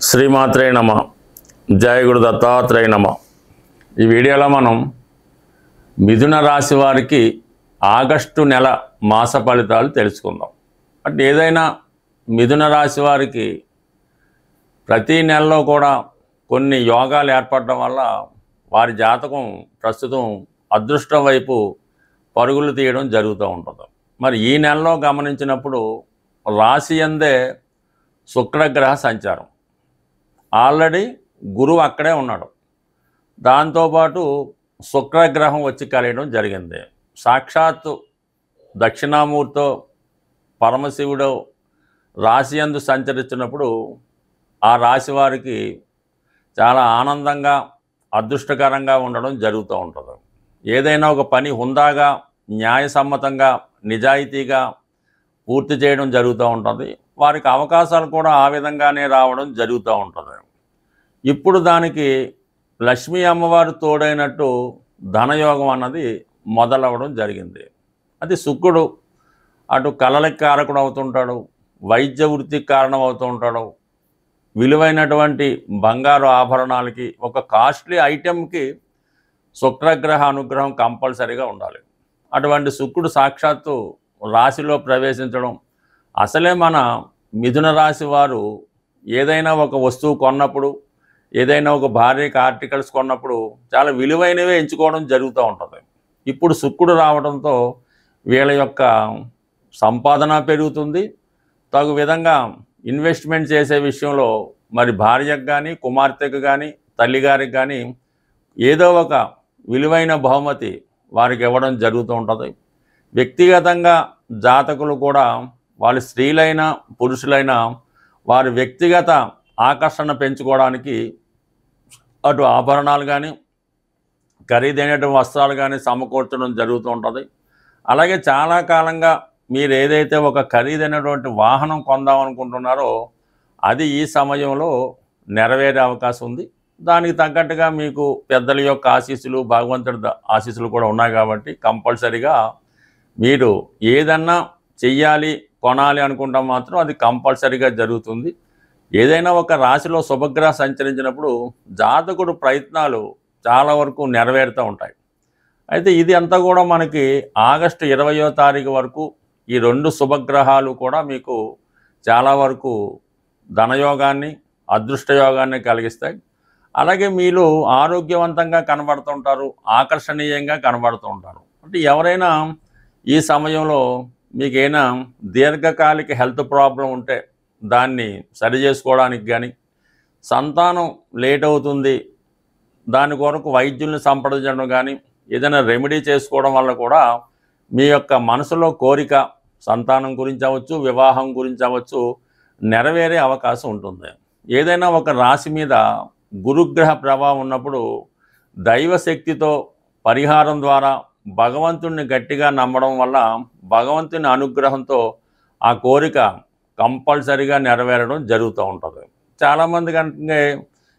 శ్రీమాత్రే నమ. జయ గురు దత్తాత్రేయ నమ. ఈ వీడియోలో మనం మిథున రాశి వారికి ఆగస్టు నెల మాస ఫలితాలు తెలుసుకుందాం. అంటే ఏదైనా మిథున రాశి వారికి ప్రతి నెలలో కూడా కొన్ని యోగాలు ఏర్పడడం వల్ల వారి జాతకం ప్రస్తుతం అదృష్టం వైపు పరుగులు తీయడం జరుగుతూ ఉంటుంది. మరి ఈ నెలలో గమనించినప్పుడు రాశి యందే శుక్రగ్రహ సంచారం, ఆల్రెడీ గురువు అక్కడే ఉన్నాడు, దాంతోపాటు శుక్రగ్రహం వచ్చి కలియడం జరిగింది. సాక్షాత్తు దక్షిణామూర్తితో పరమశివుడు రాశి యందు సంచరించినప్పుడు ఆ రాశి వారికి చాలా ఆనందంగా అదృష్టకరంగా ఉండడం జరుగుతూ ఉంటుంది. ఏదైనా ఒక పని హుందాగా న్యాయసమ్మతంగా నిజాయితీగా పూర్తి చేయడం జరుగుతూ ఉంటుంది. వారికి అవకాశాలు కూడా ఆ విధంగానే రావడం జరుగుతూ ఉంటుంది. ఇప్పుడు దానికి లక్ష్మీ అమ్మవారు తోడైనట్టు ధనయోగం అన్నది మొదలవ్వడం జరిగింది. అది శుక్రుడు అటు కళలకి కారకుడు అవుతుంటాడు, వైద్య వృత్తికి కారణం అవుతూ ఉంటాడు, విలువైనటువంటి బంగారు ఆభరణాలకి ఒక కాస్ట్లీ ఐటెంకి శుక్రగ్రహ అనుగ్రహం కంపల్సరీగా ఉండాలి. అటువంటి శుక్రుడు సాక్షాత్తు రాశిలో ప్రవేశించడం, అసలే మన మిథున రాశి వారు ఏదైనా ఒక వస్తువు కొన్నప్పుడు, ఏదైనా ఒక భారీక ఆర్టికల్స్ కొన్నప్పుడు చాలా విలువైనవే ఎంచుకోవడం జరుగుతూ ఉంటుంది. ఇప్పుడు శుక్రుడు రావడంతో వీళ్ళ యొక్క సంపాదన పెరుగుతుంది. తగు విధంగా ఇన్వెస్ట్మెంట్ చేసే విషయంలో మరి భార్యకు కానీ కుమార్తెకు కానీ తల్లిగారికి కానీ ఏదో ఒక విలువైన బహుమతి వారికి ఇవ్వడం జరుగుతూ ఉంటుంది. వ్యక్తిగతంగా జాతకులు కూడా వాళ్ళు స్త్రీలైనా పురుషులైనా వారి వ్యక్తిగత ఆకర్షణ పెంచుకోవడానికి అటు ఆభరణాలు కానీ ఖరీదైనటువంటి వస్త్రాలు కానీ సమకూర్చడం జరుగుతూ ఉంటుంది. అలాగే చాలా కాలంగా మీరు ఏదైతే ఒక ఖరీదైనటువంటి వాహనం కొందామనుకుంటున్నారో అది ఈ సమయంలో నెరవేరే అవకాశం ఉంది. దానికి తగ్గట్టుగా మీకు పెద్దల యొక్క ఆశీస్సులు, భగవంతుడి ఆశీస్సులు కూడా ఉన్నాయి కాబట్టి కంపల్సరీగా మీరు ఏదన్నా చెయ్యాలి కొనాలి అనుకుంటాం మాత్రం అది కంపల్సరీగా జరుగుతుంది. ఏదైనా ఒక రాశిలో శుభగ్రహం సంచరించినప్పుడు జాతకుడు ప్రయత్నాలు చాలా వరకు నెరవేరుతూ ఉంటాయి. అయితే ఇది అంతా కూడా మనకి ఆగస్టు 20వ తారీఖు వరకు ఈ రెండు శుభగ్రహాలు కూడా మీకు చాలా వరకు ధనయోగాన్ని అదృష్టయోగాన్ని కలిగిస్తాయి. అలాగే మీరు ఆరోగ్యవంతంగా కనబడుతుంటారు, ఆకర్షణీయంగా కనబడుతూ ఉంటారు. అంటే ఎవరైనా ఈ సమయంలో మీకైనా దీర్ఘకాలిక హెల్త్ ప్రాబ్లం ఉంటే దాన్ని సరి చేసుకోవడానికి కానీ, సంతానం లేట్ అవుతుంది దాని కొరకు వైద్యుల్ని సంప్రదించడం కానీ, ఏదైనా రెమెడీ చేసుకోవడం వల్ల కూడా మీ యొక్క మనసులో కోరిక సంతానం గురించి అవ్వచ్చు, వివాహం గురించి అవ్వచ్చు నెరవేరే అవకాశం ఉంటుంది. ఏదైనా ఒక రాశి మీద గురుగ్రహ ప్రభావం ఉన్నప్పుడు దైవశక్తితో పరిహారం ద్వారా భగవంతుడిని గట్టిగా నమ్మడం వల్ల భగవంతుని అనుగ్రహంతో ఆ కోరిక కంపల్సరీగా నెరవేరడం జరుగుతూ ఉంటుంది. చాలామంది కంటే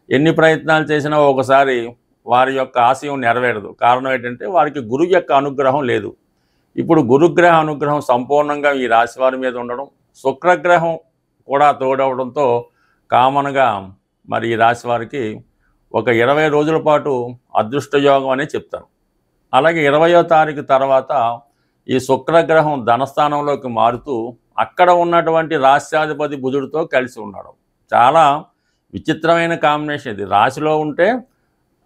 ఎన్ని ప్రయత్నాలు చేసినా ఒకసారి వారి యొక్క ఆశయం నెరవేరదు. కారణం ఏంటంటే వారికి గురువు యొక్క అనుగ్రహం లేదు. ఇప్పుడు గురుగ్రహ అనుగ్రహం సంపూర్ణంగా ఈ రాశి వారి మీద ఉండడం, శుక్రగ్రహం కూడా తోడవడంతో కామన్గా మరి ఈ రాశి వారికి ఒక 20 రోజుల పాటు అదృష్టయోగం అనే చెప్తాను. అలాగే 20వ తారీఖు తర్వాత ఈ శుక్రగ్రహం ధనస్థానంలోకి మారుతూ అక్కడ ఉన్నటువంటి రాశ్యాధిపతి బుధుడితో కలిసి ఉన్నాడు. చాలా విచిత్రమైన కాంబినేషన్ ఇది. రాశిలో ఉంటే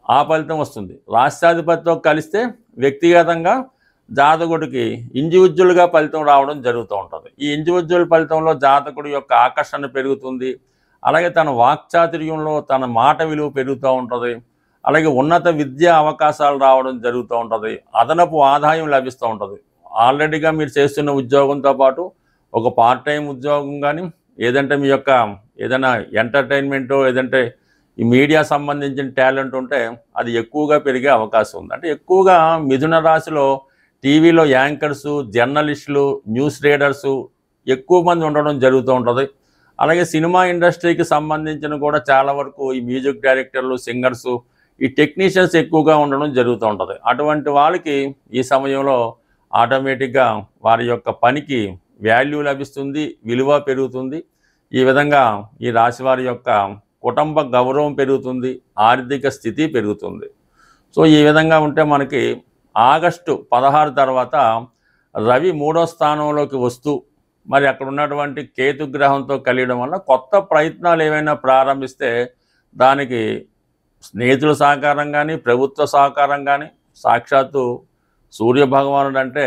ఆ ఫలితం వస్తుంది, రాశ్యాధిపతితో కలిస్తే వ్యక్తిగతంగా జాతకుడికి ఇండివిజువల్గా ఫలితం రావడం జరుగుతూ ఉంటుంది. ఈ ఇండివిజువల్ ఫలితంలో జాతకుడి యొక్క ఆకర్షణ పెరుగుతుంది. అలాగే తన వాక్చాతుర్యంలో తన మాట విలువ పెరుగుతూ ఉంటుంది. అలాగే ఉన్నత విద్యా అవకాశాలు రావడం జరుగుతూ ఉంటుంది. అదనపు ఆదాయం లభిస్తూ ఉంటుంది. ఆల్రెడీగా మీరు చేస్తున్న ఉద్యోగంతో పాటు ఒక పార్ట్ టైం ఉద్యోగం కానీ, ఏదంటే మీ యొక్క ఏదైనా ఎంటర్టైన్మెంటో ఏదంటే ఈ మీడియా సంబంధించిన టాలెంట్ ఉంటే అది ఎక్కువగా పెరిగే అవకాశం ఉంది. అంటే ఎక్కువగా మిథున రాశిలో టీవీలో యాంకర్సు, జర్నలిస్టులు, న్యూస్ రీడర్సు ఎక్కువ మంది ఉండడం జరుగుతూ ఉంటుంది. అలాగే సినిమా ఇండస్ట్రీకి సంబంధించిన కూడా చాలా వరకు ఈ మ్యూజిక్ డైరెక్టర్లు, సింగర్సు, ఈ టెక్నీషియన్స్ ఎక్కువగా ఉండడం జరుగుతూ ఉంటుంది. అటువంటి వాళ్ళకి ఈ సమయంలో ఆటోమేటిక్గా వారి యొక్క పనికి వాల్యూ లభిస్తుంది, విలువ పెరుగుతుంది. ఈ విధంగా ఈ రాశివారి యొక్క కుటుంబ గౌరవం పెరుగుతుంది, ఆర్థిక స్థితి పెరుగుతుంది. సో ఈ విధంగా ఉంటే మనకి ఆగస్టు 16 తర్వాత రవి 3వ స్థానంలోకి వస్తూ మరి అక్కడ ఉన్నటువంటి కేతుగ్రహంతో కలియడం వల్ల కొత్త ప్రయత్నాలు ఏవైనా ప్రారంభిస్తే దానికి స్నేహితుల సహకారం కానీ, ప్రభుత్వ సహకారం కానీ, సాక్షాత్తు సూర్యభగవానుడు అంటే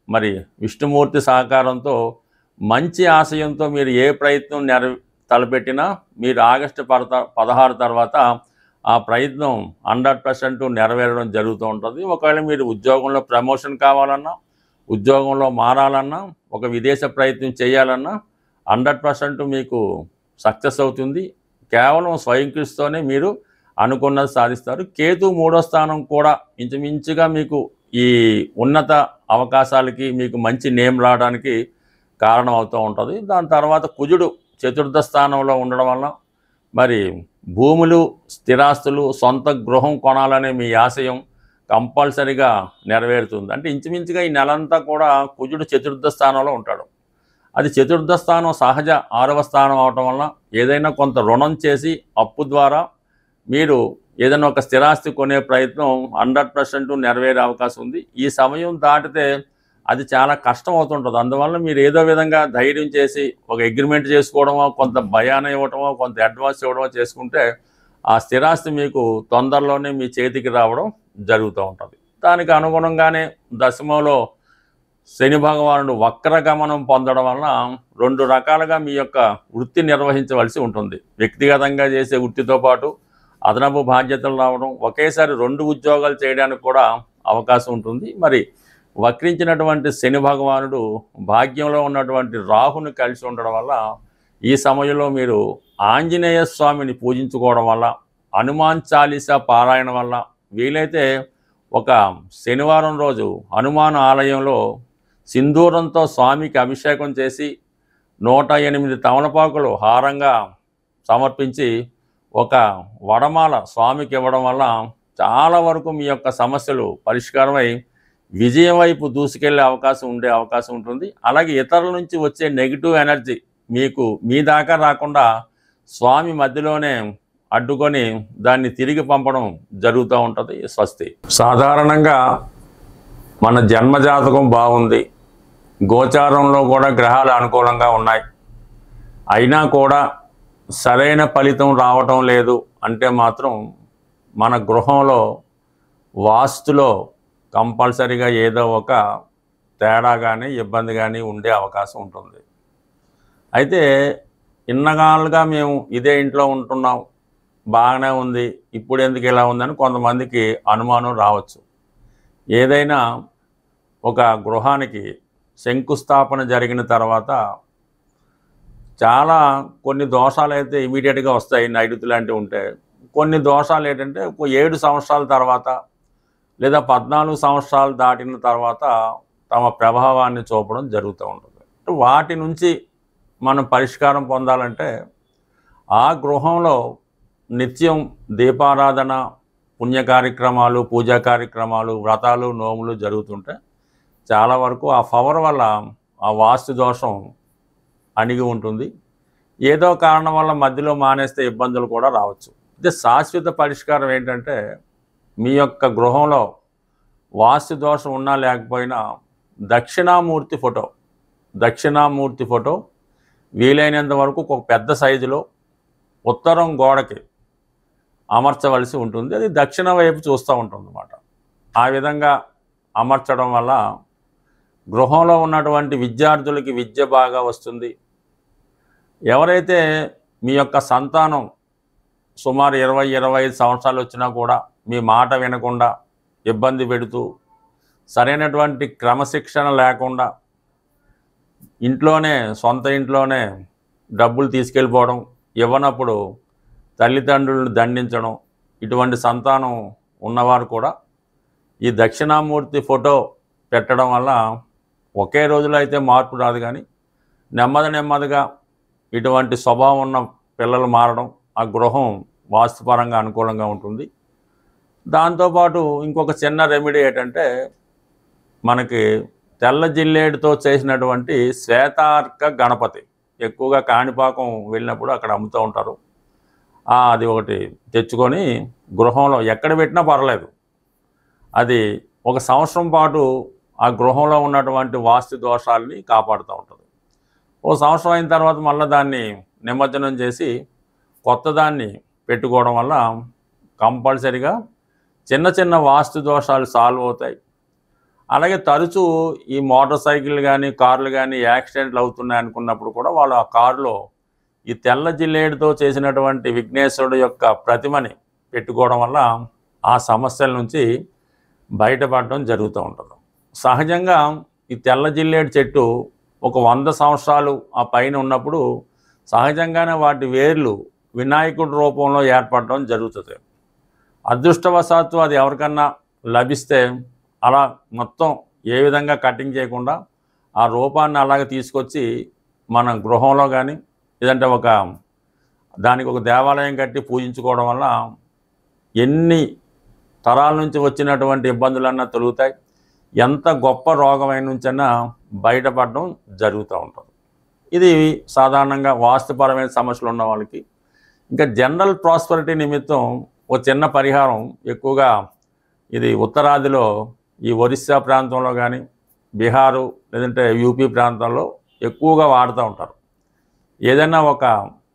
మరి విష్ణుమూర్తి సహకారంతో మంచి ఆశయంతో మీరు ఏ ప్రయత్నం తలపెట్టినా మీరు ఆగస్టు 16 తర్వాత ఆ ప్రయత్నం 100% నెరవేరడం జరుగుతూ ఉంటుంది. ఒకవేళ మీరు ఉద్యోగంలో ప్రమోషన్ కావాలన్నా, ఉద్యోగంలో మారాలన్నా, ఒక విదేశ ప్రయత్నం చేయాలన్నా 100% మీకు సక్సెస్ అవుతుంది. కేవలం స్వయం కృషితోనే మీరు అనుకున్నది సాధిస్తారు. కేతు 3వ స్థానం కూడా ఇంచుమించుగా మీకు ఈ ఉన్నత అవకాశాలకి, మీకు మంచి నేమ్ రావడానికి కారణం అవుతూ ఉంటుంది. దాని తర్వాత కుజుడు 4వ స్థానంలో ఉండడం వల్ల మరి భూములు, స్థిరాస్తులు, సొంత గృహం కొనాలనే మీ ఆశయం కంపల్సరిగా నెరవేరుతుంది. అంటే ఇంచుమించుగా ఈ నెలంతా కూడా కుజుడు 4వ స్థానంలో ఉంటాడు. అది 4వ స్థానం సహజ 6వ స్థానం అవటం వల్ల ఏదైనా కొంత రుణం చేసి అప్పు ద్వారా మీరు ఏదైనా ఒక స్థిరాస్తి కొనే ప్రయత్నం 100% నెరవేరే అవకాశం ఉంది. ఈ సమయం దాటితే అది చాలా కష్టం అవుతుంటుంది. అందువల్ల మీరు ఏదో విధంగా ధైర్యం చేసి ఒక అగ్రిమెంట్ చేసుకోవడమో, కొంత భయాన్ని ఇవ్వడమో, కొంత అడ్వాన్స్ ఇవ్వడమో చేసుకుంటే ఆ స్థిరాస్తి మీకు తొందరలోనే మీ చేతికి రావడం జరుగుతూ ఉంటుంది. దానికి అనుగుణంగానే దశమంలో శని భగవానుడు వక్రగమనం పొందడం వలన 2 రకాలుగా మీ యొక్క వృత్తి నిర్వహించవలసి ఉంటుంది. వ్యక్తిగతంగా చేసే వృత్తితో పాటు అదనపు బాధ్యతలు రావడం, ఒకేసారి 2 ఉద్యోగాలు చేయడానికి కూడా అవకాశం ఉంటుంది. మరి వక్రించినటువంటి శని భగవానుడు భాగ్యంలో ఉన్నటువంటి రాహుని కలిసి ఉండడం వల్ల ఈ సమయంలో మీరు ఆంజనేయ స్వామిని పూజించుకోవడం వల్ల, హనుమాన్ చాలీసా పారాయణ వల్ల, వీలైతే ఒక శనివారం రోజు హనుమాన్ ఆలయంలో సింధూరంతో స్వామికి అభిషేకం చేసి 108 తమలపాకులు హారంగా సమర్పించి ఒక వడమాల స్వామికి ఇవ్వడం వల్ల చాలా వరకు మీ యొక్క సమస్యలు పరిష్కారమై విజయం వైపు దూసుకెళ్లే అవకాశం ఉంటుంది. అలాగే ఇతరుల నుంచి వచ్చే నెగిటివ్ ఎనర్జీ మీకు మీ దాకా రాకుండా స్వామి మధ్యలోనే అడ్డుకొని దాన్ని తిరిగి పంపడం జరుగుతూ ఉంటుంది. స్వస్తి. సాధారణంగా మన జన్మజాతకం బాగుంది, గోచారంలో కూడా గ్రహాలు అనుకూలంగా ఉన్నాయి, అయినా కూడా సరైన ఫలితం రావటం లేదు అంటే మాత్రం మన గృహంలో వాస్తులో కంపల్సరీగా ఏదో ఒక తేడా కానీ, ఇబ్బంది కానీ ఉండే అవకాశం ఉంటుంది. అయితే ఇన్నగాలుగా మేము ఇదే ఇంట్లో ఉంటున్నాం, బాగానే ఉంది, ఇప్పుడు ఎందుకు ఇలా ఉందని కొంతమందికి అనుమానం రావచ్చు. ఏదైనా ఒక గృహానికి శంకుస్థాపన జరిగిన తర్వాత చాలా కొన్ని దోషాలు అయితే ఇమీడియట్గా వస్తాయి, నైరుతి లాంటివి ఉంటే. కొన్ని దోషాలు ఏంటంటే 7 సంవత్సరాల తర్వాత లేదా 14 సంవత్సరాలు దాటిన తర్వాత తమ ప్రభావాన్ని చూపడం జరుగుతూ ఉంటుంది. వాటి నుంచి మనం పరిష్కారం పొందాలంటే ఆ గృహంలో నిత్యం దీపారాధన, పుణ్య కార్యక్రమాలు, పూజా కార్యక్రమాలు, వ్రతాలు, నోములు జరుగుతుంటే చాలా వరకు ఆ పవర్ వల్ల ఆ వాస్తు దోషం అణిగి ఉంటుంది. ఏదో కారణం వల్ల మధ్యలో మానేస్తే ఇబ్బందులు కూడా రావచ్చు. ఇది శాశ్వత పరిష్కారం ఏంటంటే మీ యొక్క గృహంలో వాస్తు దోషం ఉన్నా లేకపోయినా దక్షిణామూర్తి ఫోటో వీలైనంత వరకు ఒక పెద్ద సైజులో ఉత్తరం గోడకి అమర్చవలసి ఉంటుంది. అది దక్షిణ వైపు చూస్తూ ఉంటుంది అన్నమాట. ఆ విధంగా అమర్చడం వల్ల గృహంలో ఉన్నటువంటి విద్యార్థులకి విద్య బాగా వస్తుంది. ఎవరైతే మీ యొక్క సంతానం సుమారు 20-25 సంవత్సరాలు వచ్చినా కూడా మీ మాట వినకుండా ఇబ్బంది పెడుతూ, సరైనటువంటి క్రమశిక్షణ లేకుండా సొంత ఇంట్లోనే డబ్బులు తీసుకెళ్ళిపోవడం, ఇవ్వనప్పుడు తల్లిదండ్రులను దండించడం, ఇటువంటి సంతానం ఉన్నవారు కూడా ఈ దక్షిణామూర్తి ఫోటో పెట్టడం వల్ల ఒకే రోజులో అయితే మార్పు రాదు, కానీ నెమ్మదిగా ఇటువంటి స్వభావం ఉన్న పిల్లలు మారడం, ఆ గృహం వాస్తుపరంగా అనుకూలంగా ఉంటుంది. దాంతోపాటు ఇంకొక చిన్న రెమెడీ ఏంటంటే మనకి తెల్ల జిల్లేడుతో చేసినటువంటి శ్వేతార్క గణపతి ఎక్కువగా కాణిపాకం వెళ్ళినప్పుడు అక్కడ అమ్ముతూ ఉంటారు. అది ఒకటి తెచ్చుకొని గృహంలో ఎక్కడ పెట్టినా పర్లేదు, అది 1 సంవత్సరం పాటు ఆ గృహంలో ఉన్నటువంటి వాస్తు దోషాలని కాపాడుతూ ఉంటుంది. 1 సంవత్సరం అయిన తర్వాత మళ్ళీ దాన్ని నిమజ్జనం చేసి కొత్త దాన్ని పెట్టుకోవడం వల్ల కంపల్సరిగా చిన్న చిన్న వాస్తు దోషాలు సాల్వ్ అవుతాయి. అలాగే తరచూ ఈ మోటార్ సైకిల్ కానీ కార్లు కానీ యాక్సిడెంట్లు అవుతున్నాయి అనుకున్నప్పుడు కూడా వాళ్ళు ఆ కారులో ఈ తెల్ల జిల్లేడుతో చేసినటువంటి విఘ్నేశ్వరుడు యొక్క ప్రతిమని పెట్టుకోవడం వల్ల ఆ సమస్యల నుంచి బయటపడడం జరుగుతూ ఉంటుంది. సహజంగా ఈ తెల్ల జిల్లేడు చెట్టు ఒక 100 సంవత్సరాలు ఆ పైన ఉన్నప్పుడు సహజంగానే వాటి వేర్లు వినాయకుడి రూపంలో ఏర్పడడం జరుగుతుంది. అదృష్టవశాత్తు అది ఎవరికన్నా లభిస్తే అలా మొత్తం ఏ విధంగా కటింగ్ చేయకుండా ఆ రూపాన్ని అలాగే తీసుకొచ్చి మన గృహంలో కానీ లేదంటే దానికి ఒక దేవాలయం కట్టి పూజించుకోవడం వల్ల ఎన్ని తరాల నుంచి వచ్చినటువంటి ఇబ్బందులన్నా తొలుగుతాయి, ఎంత గొప్ప రోగమైన నుంచైనా బయటపడడం జరుగుతూ ఉంటుంది. ఇది సాధారణంగా వాస్తుపరమైన సమస్యలు ఉన్న వాళ్ళకి. ఇంకా జనరల్ ప్రాస్పరిటీ నిమిత్తం ఒక చిన్న పరిహారం ఎక్కువగా ఇది ఉత్తరాదిలో ఈ ఒరిస్సా ప్రాంతంలో కానీ బీహారు లేదంటే యూపీ ప్రాంతంలో ఎక్కువగా వాడుతూ ఉంటారు. ఏదైనా ఒక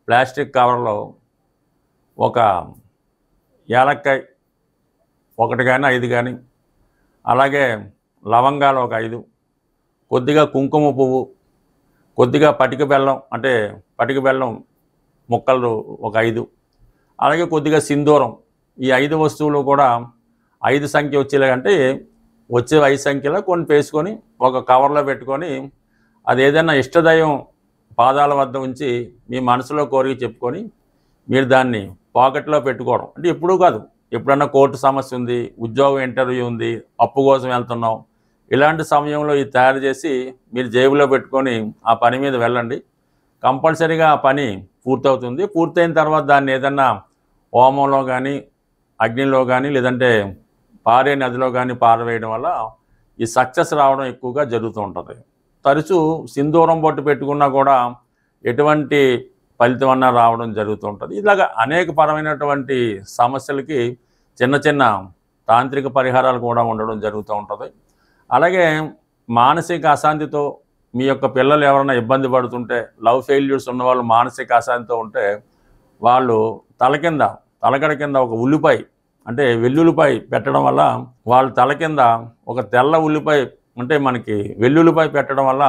ప్లాస్టిక్ కవర్లో ఒక యాలక్కాయ 1 కానీ 5 కానీ, అలాగే లవంగాలు ఒక 5, కొద్దిగా కుంకుమ పువ్వు, కొద్దిగా పటిక బెల్లం అంటే పటిక బెల్లం ముక్కలు ఒక 5, అలాగే కొద్దిగా సింధూరం, ఈ 5 వస్తువులు కూడా 5 సంఖ్య వచ్చేలాగంటే వచ్చే 5 సంఖ్యలో కొన్ని వేసుకొని ఒక కవర్లో పెట్టుకొని అది ఏదైనా ఇష్టదైవం పాదాల వద్ద ఉంచి మీ మనసులో కోరిక చెప్పుకొని మీరు దాన్ని పాకెట్లో పెట్టుకోవడం. అంటే ఎప్పుడూ కాదు, ఎప్పుడన్నా కోర్టు సమస్య ఉంది, ఉద్యోగం ఇంటర్వ్యూ ఉంది, అప్పు కోసం వెళ్తున్నాం, ఇలాంటి సమయంలో ఇది తయారు చేసి మీరు జేబులో పెట్టుకొని ఆ పని మీద వెళ్ళండి. కంపల్సరీగా ఆ పని పూర్తవుతుంది. పూర్తయిన తర్వాత దాన్ని ఏదన్నా హోమంలో కానీ అగ్నిలో కానీ లేదంటే పారే నదిలో కానీ పారవేయడం వల్ల ఈ సక్సెస్ రావడం ఎక్కువగా జరుగుతూ ఉంటుంది. తరచూ సింధూరం బొట్టు పెట్టుకున్నా కూడా ఎటువంటి ఫలితం అన్నా రావడం జరుగుతూ ఉంటుంది. ఇలాగ అనేక పరమైనటువంటి సమస్యలకి చిన్న చిన్న తాంత్రిక పరిహారాలు కూడా ఉండడం జరుగుతూ ఉంటుంది. అలాగే మానసిక అశాంతితో మీ యొక్క పిల్లలు ఎవరైనా ఇబ్బంది పడుతుంటే, లవ్ ఫెయిల్యూర్స్ ఉన్నవాళ్ళు మానసిక అశాంతితో ఉంటే వాళ్ళు తలగడ కింద ఒక ఉల్లిపాయ అంటే వెల్లుల్లిపాయ పెట్టడం వల్ల వాళ్ళ తల కింద ఒక తెల్ల ఉల్లిపాయ అంటే మనకి వెల్లుల్లిపాయ పెట్టడం వల్ల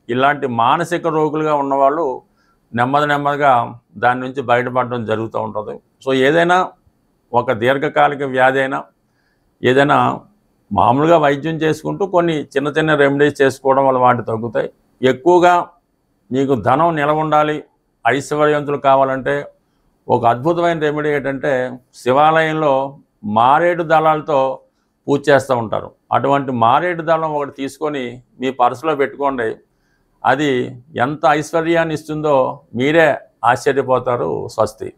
ఇలాంటి మానసిక రోగులుగా ఉన్నవాళ్ళు నెమ్మదిగా దాని నుంచి బయటపడడం జరుగుతూ ఉంటుంది. సో ఏదైనా ఒక దీర్ఘకాలిక వ్యాధి అయినా ఏదైనా మామూలుగా వైద్యం చేసుకుంటూ కొన్ని చిన్న చిన్న రెమెడీస్ చేసుకోవడం వల్ల వాటి తగ్గుతాయి. ఎక్కువగా మీకు ధనం నిలవ ఉండాలి, ఐశ్వర్యవంతులు కావాలంటే ఒక అద్భుతమైన రెమెడీ ఏంటంటే శివాలయంలో మారేడు దళాలతో పూజ చేస్తూ ఉంటారు. అటువంటి మారేడు దళం ఒకటి తీసుకొని మీ పర్సులో పెట్టుకోండి. అది ఎంత ఐశ్వర్యాన్ని ఇస్తుందో మీరే ఆశ్చర్యపోతారు. స్వస్తి.